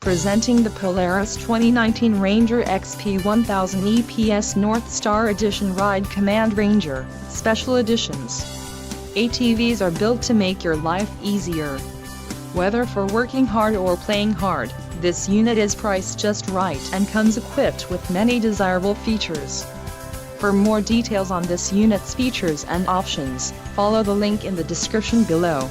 Presenting the Polaris 2019 Ranger XP 1000 EPS Northstar Edition Ride Command Ranger, Special Editions. ATVs are built to make your life easier. Whether for working hard or playing hard, this unit is priced just right and comes equipped with many desirable features. For more details on this unit's features and options, follow the link in the description below.